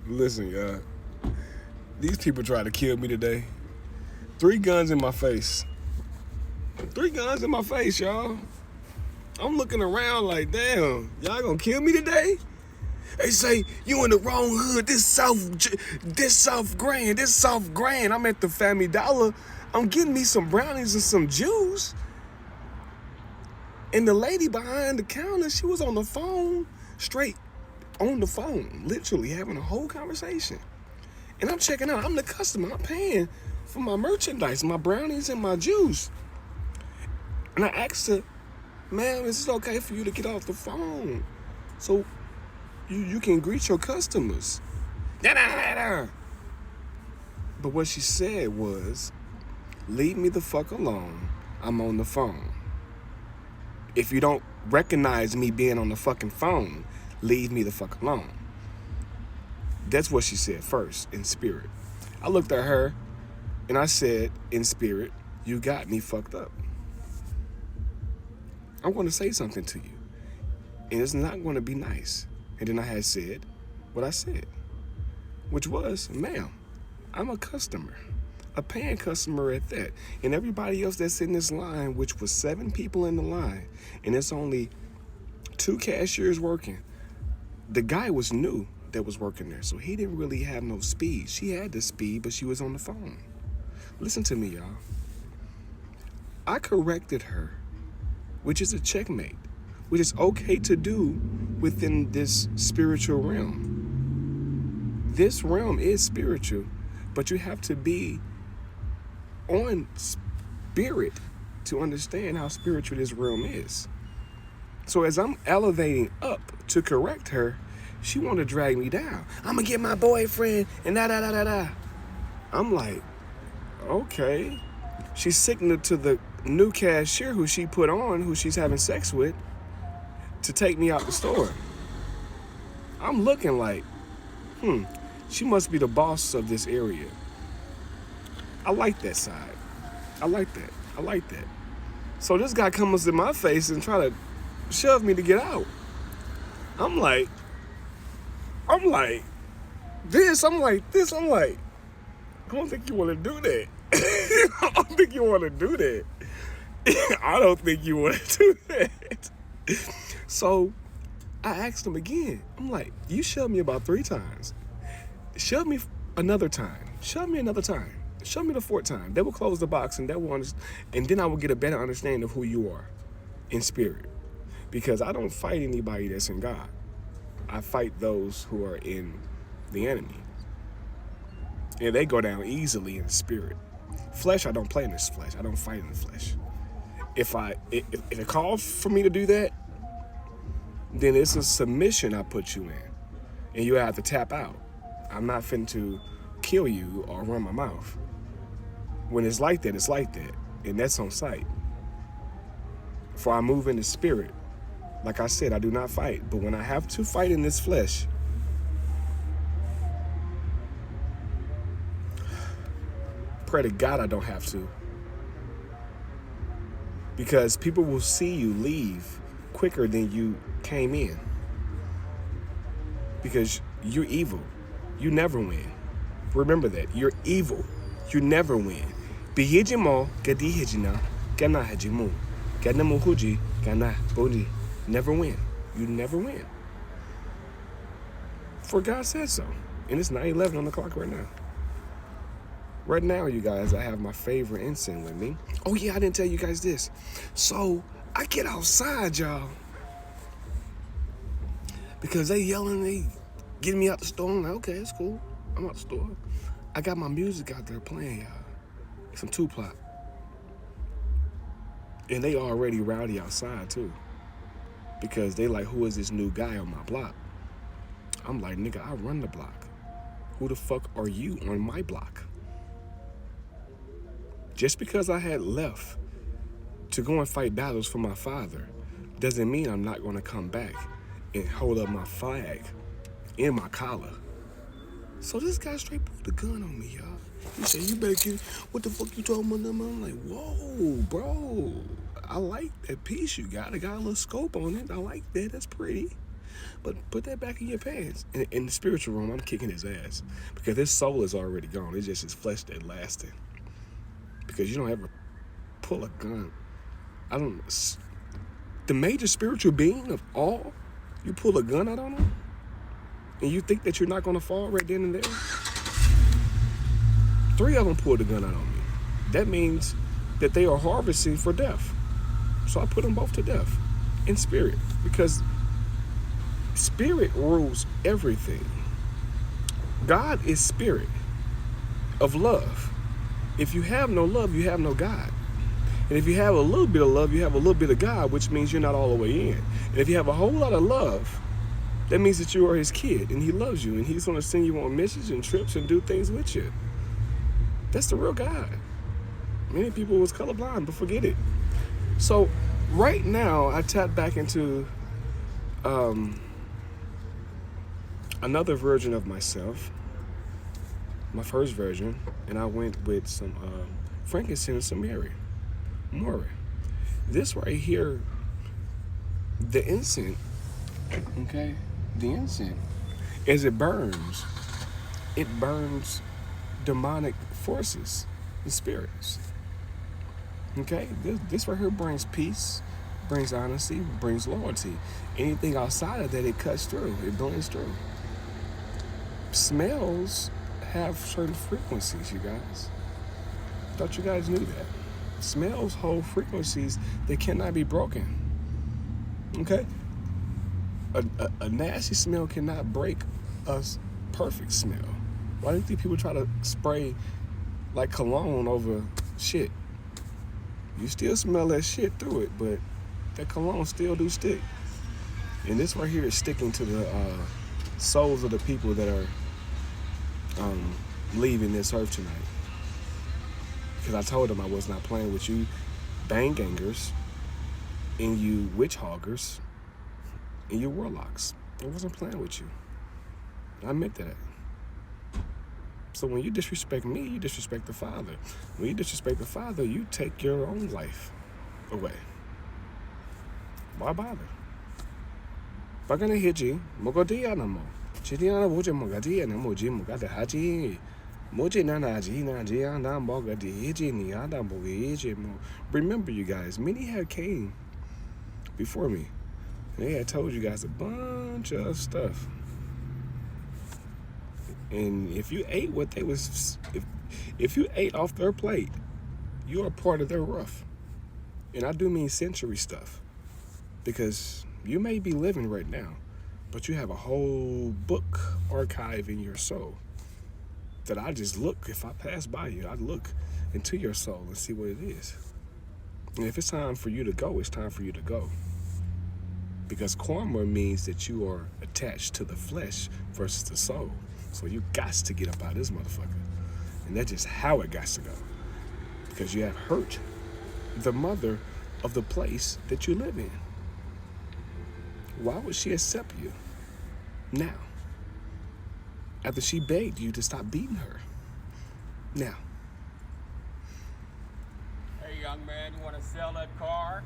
Listen, y'all. These people tried to kill me today. 3 guns in my face. 3 guns in my face, y'all. I'm looking around like, damn, y'all gonna kill me today? They say, you in the wrong hood, this South Grand. I'm at the Family Dollar. I'm getting me some brownies and some juice. And the lady behind the counter, she was on the phone, straight on the phone, literally having a whole conversation. And I'm checking out, I'm the customer, I'm paying for my merchandise, my brownies and my juice. And I asked her, ma'am, is it okay for you to get off the phone so you can greet your customers? But what she said was, leave me the fuck alone, I'm on the phone. If you don't recognize me being on the fucking phone, leave me the fuck alone. That's what she said first, in spirit. I looked at her and I said, in spirit, you got me fucked up. I'm going to say something to you, and it's not going to be nice. And then I had said what I said, which was, ma'am, I'm a customer, a paying customer at that. And everybody else that's in this line, which was 7 people in the line, and it's only 2 cashiers working. The guy was new that was working there, so he didn't really have no speed. She had the speed, but she was on the phone. Listen to me, y'all. I corrected her, which is a checkmate, which is okay to do within this spiritual realm. This realm is spiritual, but you have to be on spirit to understand how spiritual this realm is. So as I'm elevating up to correct her, she want to drag me down. I'm going to get my boyfriend and da-da-da-da-da. I'm like, okay. She signaled to the new cashier who she put on, who she's having sex with, to take me out the store. I'm looking like, she must be the boss of this area. I like that side. I like that. So this guy comes in my face and try to shove me to get out. I'm like, this. I don't think you want to do that. I don't think you want to do that. I don't think you want to do that. So I asked him again. I'm like, you shoved me about 3 times. Shove me another time. Shove me another time. Show me the 4th time. They will close the box and and then I will get a better understanding of who you are in spirit. Because I don't fight anybody that's in God. I fight those who are in the enemy. And they go down easily in the spirit. Flesh, I don't play in this flesh. I don't fight in the flesh. If it calls for me to do that, then it's a submission I put you in. And you have to tap out. I'm not finna to kill you or run my mouth. When it's like that, it's like that. And that's on sight. For I move in the spirit. Like I said, I do not fight. But when I have to fight in this flesh, pray to God I don't have to. Because people will see you leave quicker than you came in. Because you're evil. You never win. Remember that. You're evil. You never win. Bihijimo gadi hijina gana hajimu. Gana muhuji gana bodi. Never win. You never win. For God said so. And it's 9:11 on the clock right now. Right now, you guys, I have my favorite incense with me. Oh yeah, I didn't tell you guys this. So I get outside, y'all. Because they yelling, they getting me out the store. I'm like, okay, it's cool. I'm out the store. I got my music out there playing, y'all. Some Tupac. And they already rowdy outside, too. Because they like, who is this new guy on my block? I'm like, nigga, I run the block. Who the fuck are you on my block? Just because I had left to go and fight battles for my father doesn't mean I'm not going to come back and hold up my flag in my collar. So this guy straight pulled the gun on me, y'all. He said, you better get, what the fuck you talking about? I'm like, whoa, bro. I like that piece you got. It got a little scope on it. I like that. That's pretty. But put that back in your pants. In the spiritual realm, I'm kicking his ass because his soul is already gone. It's just his flesh that lasted. Because you don't ever pull a gun. The major spiritual being of all, you pull a gun out on him, and you think that you're not going to fall right then and there? 3 of them pulled a gun out on me. That means that they are harvesting for death. So I put them both to death in spirit, because spirit rules everything. God is spirit of love. If you have no love, you have no God. And if you have a little bit of love, you have a little bit of God, which means you're not all the way in. And if you have a whole lot of love, that means that you are his kid and he loves you and he's going to send you on missions and trips and do things with you. That's the real God. Many people was colorblind, but forget it. So right now, I tap back into another version of myself, my first version, and I went with some frankincense and myrrh. This right here, the incense, okay? The incense, as it burns demonic forces and spirits. Okay? This right here brings peace, brings honesty, brings loyalty. Anything outside of that, it cuts through, it blends through. Smells have certain frequencies, you guys. Thought you guys knew that. Smells hold frequencies that cannot be broken. Okay? A nasty smell cannot break a perfect smell. Why do you think people try to spray like cologne over shit? You still smell that shit through it, but that cologne still do stick. And this right here is sticking to the souls of the people that are leaving this earth tonight. Because I told them I was not playing with you bang-gangers and you witch-hoggers and you warlocks. I wasn't playing with you. I meant that. So when you disrespect me, you disrespect the Father. When you disrespect the Father, you take your own life away. Why bother? Bagana hiji, mogodia namo. Chidiana woje mogadia namo jim mogada haji. Moji nana ji na jiana mogadi hiji ni ada mogi mo. Remember, you guys, many had came before me. They had told you guys a bunch of stuff. And if you ate what they was, if you ate off their plate, you are part of their rough. And I do mean century stuff. Because you may be living right now, but you have a whole book archive in your soul that I just look, if I pass by you, I look into your soul and see what it is. And if it's time for you to go, it's time for you to go. Because karma means that you are attached to the flesh versus the soul. So you got to get up out of this motherfucker. And that's just how it got to go. Because you have hurt the mother of the place that you live in. Why would she accept you now? After she begged you to stop beating her. Now. Hey, young man, you want to sell that car?